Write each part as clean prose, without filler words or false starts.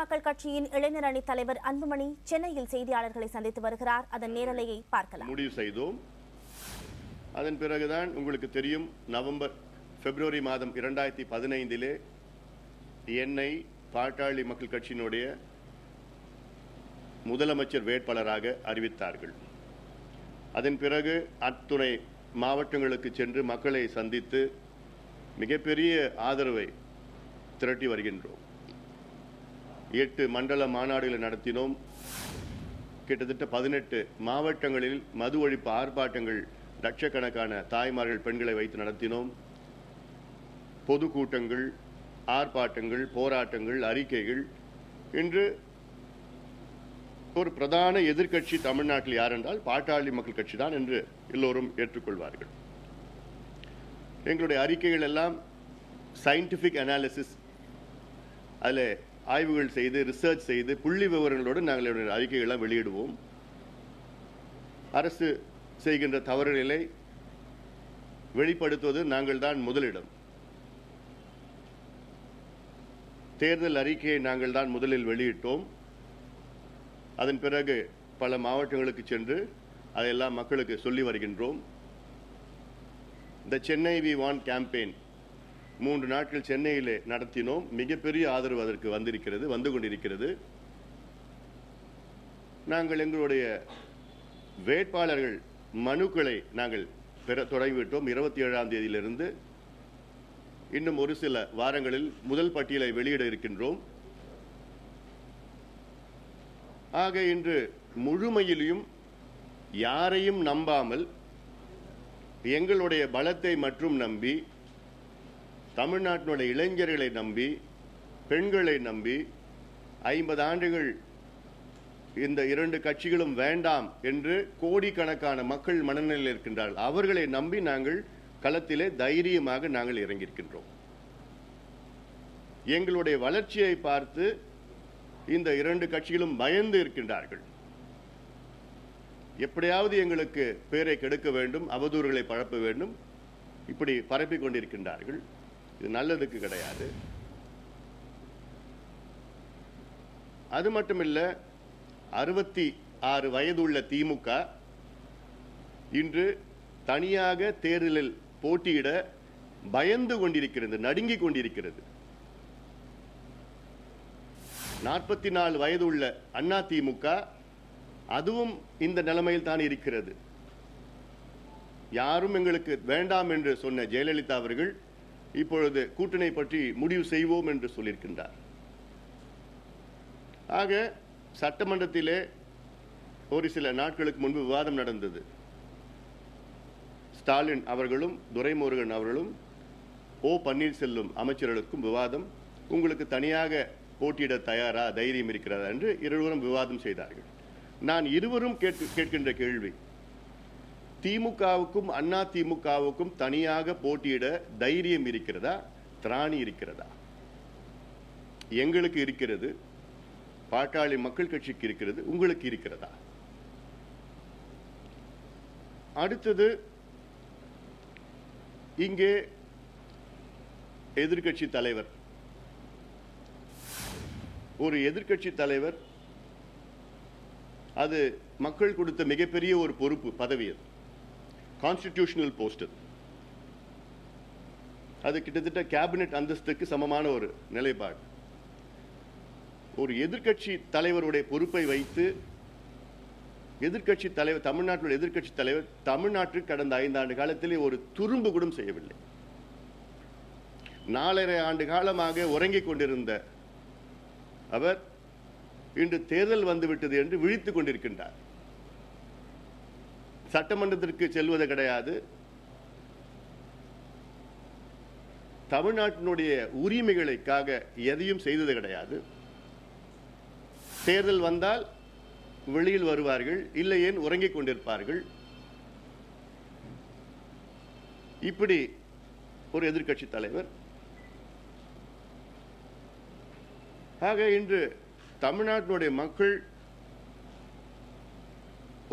மக்கள் கட்சியின் இளைஞர் அணி தலைவர் அன்புமணி சென்னையில் செய்தியாளர்களை சந்தித்து வருகிறார். அதன் நேரலையை பார்க்கலாம். முடிவு செய்தோம். அதன் பிறகுதான் உங்களுக்கு தெரியும், பிப்ரவரி மாதம் 2015 என்னை பாட்டாளி மக்கள் கட்சியினுடைய முதலமைச்சர் வேட்பாளராக அறிவித்தார்கள். அதன் பிறகு அத்துணை மாவட்டங்களுக்கு சென்று மக்களை சந்தித்து மிகப்பெரிய ஆதரவை திரட்டி வருகின்றோம். 8 மண்டல மாநாடுகளை நடத்தினோம். கிட்டத்தட்ட 18 மாவட்டங்களில் மது ஒழிப்பு ஆர்ப்பாட்டங்கள் லட்சக்கணக்கான தாய்மார்கள் பெண்களை வைத்து நடத்தினோம். பொதுக்கூட்டங்கள், ஆர்ப்பாட்டங்கள், போராட்டங்கள், அறிக்கைகள். இன்று ஒரு பிரதான எதிர்க்கட்சி தமிழ்நாட்டில் யார் என்றால் பாட்டாளி மக்கள் கட்சி தான் என்று எல்லோரும் ஏற்றுக்கொள்வார்கள். எங்களுடைய அறிக்கைகள் எல்லாம் சயின்டிஃபிக் அனாலிசிஸ், அதில் ஆய்வுகள் செய்து ரிசர்ச் செய்து புள்ளி விவரங்களோடு நாங்கள் அறிக்கைகளை வெளியிடுவோம். அரசு செய்கின்ற தவறுகளை வெளிப்படுத்துவது நாங்கள் தான் முதலிடம். தேர்தல் அறிக்கையை நாங்கள் தான் முதலில் வெளியிட்டோம். அதன் பிறகு பல மாவட்டங்களுக்கு சென்று அதையெல்லாம் மக்களுக்கு சொல்லி வருகின்றோம். இந்த சென்னை வி வாண்ட் கேம்பெயின் 3 நாட்கள் சென்னையிலே நடத்தினோம். மிகப்பெரிய ஆதரவு அதற்கு வந்து கொண்டிருக்கிறது. நாங்கள் எங்களுடைய வேட்பாளர்கள் மனுக்களை நாங்கள் பெற தொடங்கிவிட்டோம். 27ஆம் தேதியிலிருந்து இன்னும் ஒரு சில வாரங்களில் முதல் பட்டியலை வெளியிட இருக்கின்றோம். ஆக இன்று முழுமையிலும் யாரையும் நம்பாமல் எங்களுடைய பலத்தை மட்டும் நம்பி, தமிழ்நாட்டினுடைய இளைஞர்களை நம்பி, பெண்களை நம்பி, 50 ஆண்டுகள் இந்த 2 கட்சிகளும் வேண்டாம் என்று கோடிக்கணக்கான மக்கள் மனநிலையில் இருக்கின்றார்கள். அவர்களை நம்பி நாங்கள் களத்திலே தைரியமாக நாங்கள் இறங்கியிருக்கின்றோம். எங்களுடைய வளர்ச்சியை பார்த்து இந்த 2 கட்சிகளும் பயந்து இருக்கின்றார்கள். எப்படியாவது எங்களுக்கு பேரை கெடுக்க வேண்டும், அவதூறுகளை பரப்ப வேண்டும், இப்படி பரப்பிக் கொண்டிருக்கின்றார்கள். இது நல்லதுக்கு கிடையாது. அது மட்டுமில்ல, 66 வயதுள்ள திமுக இன்று தனியாக தேர்தலில் போட்டியிட பயந்து கொண்டிருக்கிறது, நடுங்கிக் கொண்டிருக்கிறது. 44 வயது உள்ள அண்ணா திமுக அதுவும் இந்த நிலைமையில் தான் இருக்கிறது. யாரும் எங்களுக்கு வேண்டாம் என்று சொன்ன ஜெயலலிதா அவர்கள் இப்பொழுது கூட்டணி பற்றி முடிவு செய்வோம் என்று சொல்லியிருக்கின்றார். ஆக சட்டமன்றத்திலே ஒரு சில நாட்களுக்கு முன்பு விவாதம் நடந்தது. ஸ்டாலின் அவர்களும் துரைமுருகன் அவர்களும் ஓ பன்னீர்செல்வம் அமைச்சர்களுக்கும் விவாதம். உங்களுக்கு தனியாக போட்டியிட தயாரா, தைரியம் இருக்கிறதா என்று இருவரும் விவாதம் செய்தார்கள். நான் இருவரும் கேட்கின்ற கேள்வி, திமுகவுக்கும் அண்ணா திமுகவுக்கும் தனியாக போட்டியிட தைரியம் இருக்கிறதா, திராணி இருக்கிறதா? எங்களுக்கு இருக்கிறது, பாட்டாளி மக்கள் கட்சிக்கு இருக்கிறது, உங்களுக்கு இருக்கிறதா? அடுத்தது, இங்கே எதிர்க்கட்சி தலைவர், ஒரு எதிர்க்கட்சி தலைவர், அது மக்கள் கொடுத்த மிகப்பெரிய ஒரு பொறுப்பு, பதவி. அது கான்ஸ்டிடியூஷனல் போஸ்ட். அது கிட்டத்தட்ட கேபினெட் அந்தஸ்துக்கு சமமான ஒரு நிலைப்பாடு. ஒரு எதிர்க்கட்சி தலைவருடைய பொறுப்பை வைத்து எதிர்க்கட்சி தலைவர், தமிழ்நாட்டில் எதிர்க்கட்சி தலைவர், தமிழ்நாட்டுக்கு கடந்த 5 ஆண்டு காலத்திலே ஒரு துரும்பு கூட செய்யவில்லை. 4.5 ஆண்டு காலமாக உறங்கிக் கொண்டிருந்த அவர் இன்று தேர்தல் வந்துவிட்டது என்று விழித்துக் கொண்டிருக்கின்றார். சட்டமன்றத்திற்கு செல்வது கிடையாது, தமிழ்நாட்டினுடைய உரிமைகளுக்காக எதையும் செய்தது கிடையாது. தேர்தல் வந்தால் வெளியில் வருவார்கள், இல்லையேன் உறங்கிக் கொண்டிருப்பார்கள். இப்படி ஒரு எதிர்க்கட்சி தலைவர். ஆக இன்று தமிழ்நாட்டினுடைய மக்கள்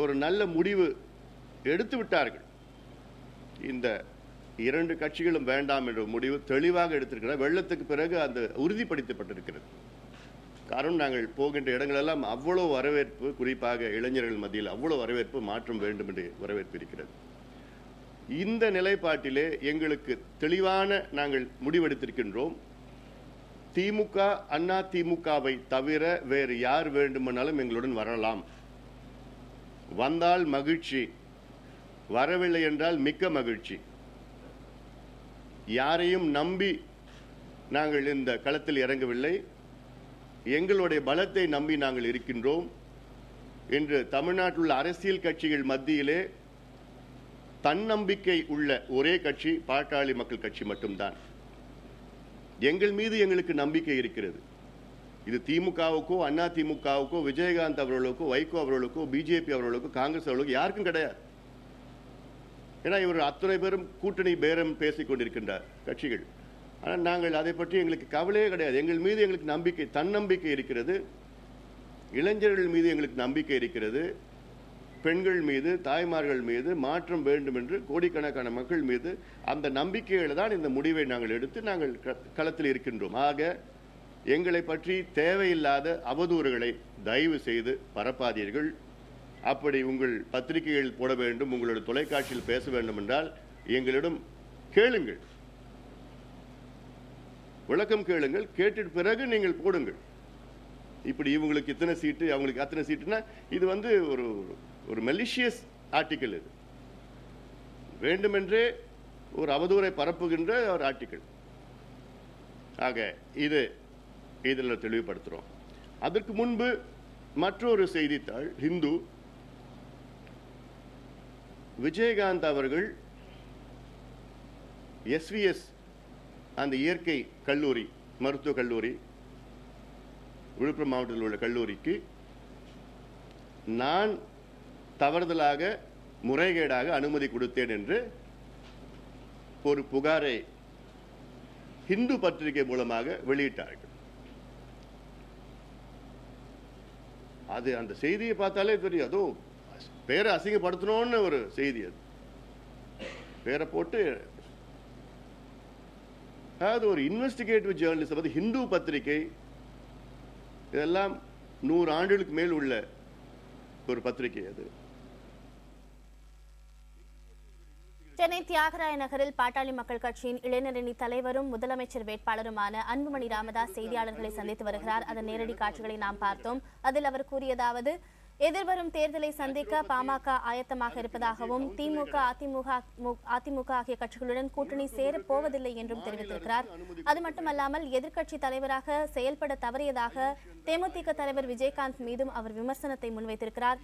ஒரு நல்ல முடிவு எடுத்து விட்டார்கள். இந்த 2 கட்சிகளும் வேண்டாம் என்ற முடிவு தெளிவாக எடுத்திருக்கிறார். வெள்ளத்துக்கு பிறகு அந்த உறுதிப்படுத்தப்பட்டிருக்கிறது. காரணம் நாங்கள் போகின்ற இடங்களெல்லாம் அவ்வளோ வரவேற்பு, குறிப்பாக இளைஞர்கள் மத்தியில் அவ்வளோ வரவேற்பு, மாற்றம் வேண்டும் என்று வரவேற்பு இருக்கிறது. இந்த நிலைப்பாட்டிலே எங்களுக்கு தெளிவான நாங்கள் முடிவெடுத்திருக்கின்றோம். திமுக, அண்ணா திமுகவை தவிர வேறு யார் வேண்டுமானாலும் எங்களுடன் வரலாம். வந்தால் மகிழ்ச்சி, வரவில்லை என்றால் மிக்க மகிழ்ச்சி. யாரையும் நம்பி நாங்கள் இந்த களத்தில் இறங்கவில்லை. எங்களுடைய பலத்தை நம்பி நாங்கள் இருக்கின்றோம். இன்று தமிழ்நாட்டில் உள்ள அரசியல் கட்சிகள் மத்தியிலே தன்னம்பிக்கை உள்ள ஒரே கட்சி பாட்டாளி மக்கள் கட்சி மட்டும்தான். எங்கள் மீது எங்களுக்கு நம்பிக்கை இருக்கிறது. இது திமுகவுக்கோ, அண்ணா திமுகவுக்கோ, விஜயகாந்த் அவர்களுக்கோ, வைகோ அவர்களுக்கோ, பிஜேபி அவர்களுக்கோ, காங்கிரஸ் அவர்களுக்கோ யாருக்கும் கிடையாது. ஏன்னா இவர் அத்தனை பேரும் கூட்டணி பேரம் பேசிக் கொண்டிருக்கின்றார் கட்சிகள். ஆனால் நாங்கள் அதை பற்றி எங்களுக்கு கவலையே கிடையாது. எங்கள் மீது எங்களுக்கு நம்பிக்கை, தன்னம்பிக்கை இருக்கிறது. இளைஞர்கள் மீது எங்களுக்கு நம்பிக்கை இருக்கிறது. பெண்கள் மீது, தாய்மார்கள் மீது மாற்றம் வேண்டும் என்று கோடிக்கணக்கான மக்கள் மீது அந்த நம்பிக்கையில் தான் இந்த முடிவை நாங்கள் எடுத்து நாங்கள் களத்தில் இருக்கின்றோம். ஆக எங்களை பற்றி தேவையில்லாத அவதூறுகளை தயவு செய்து பரப்பாதீர்கள். அப்படி உங்கள் பத்திரிகைகள் போட வேண்டும், உங்களோட தொலைக்காட்சியில் பேச வேண்டும் என்றால் எங்களிடம் கேளுங்கள், விளக்கம் கேளுங்கள். கேட்டு பிறகு நீங்கள் போடுங்கள். இப்படி இவங்களுக்கு இத்தனை சீட்டு, அவங்களுக்கு அத்தனை சீட்டுனா இது வந்து ஒரு மெலிஷியஸ் ஆர்டிக்கல். இது வேண்டுமென்றே ஒரு அவதூறை பரப்புகின்ற ஒரு ஆர்டிக்கல். ஆக இதில் தெளிவுபடுத்துகிறோம். அதற்கு முன்பு மற்றொரு செய்தித்தாள் ஹிந்து, விஜயகாந்த் அவர்கள் SVS அந்த இயற்கை கல்லூரி, மருத்துவக் கல்லூரி, விழுப்புரம் மாவட்டத்தில் உள்ள கல்லூரிக்கு நான் தவறுதலாக, முறைகேடாக அனுமதி கொடுத்தேன் என்று ஒரு புகாரை ஹிந்து பத்திரிகை மூலமாக வெளியிட்டார்கள். அது அந்த செய்தியை பார்த்தாலே தெரியும், அதோ பேரை அசிங்கப்படுத்தணும்னு ஒரு செய்தி. அது பேரை போட்டு, அதாவது ஒரு இன்வெஸ்டிகேட்டிவ் ஜேர்னலிஸ்ட், அது ஹிந்து பத்திரிகை, இதெல்லாம் 100 ஆண்டுகளுக்கு மேல் உள்ள ஒரு பத்திரிகை. அது சென்னை தியாகராய நகரில் பாட்டாளி மக்கள் கட்சியின் இளைஞரணி தலைவரும் முதலமைச்சர் வேட்பாளருமான அன்புமணி ராமதாஸ் செய்தியாளர்களை சந்தித்து வருகிறார். அதன் நேரடி காட்சிகளை நாம் பார்த்தோம். அதில் அவர் கூறியதாவது, எதிர்வரும் தேர்தலை சந்திக்க பாமக ஆயத்தமாக இருப்பதாகவும் திமுக, அதிமுக ஆகிய கட்சிகளுடன் கூட்டணி சேரப் போவதில்லை என்றும் தெரிவித்திருக்கிறார். அது மட்டுமல்லாமல் எதிர்க்கட்சி தலைவராக செயல்பட தவறியதாக தேமுதிக தலைவர் விஜயகாந்த் மீதும் அவர் விமர்சனத்தை முன்வைத்திருக்கிறார்.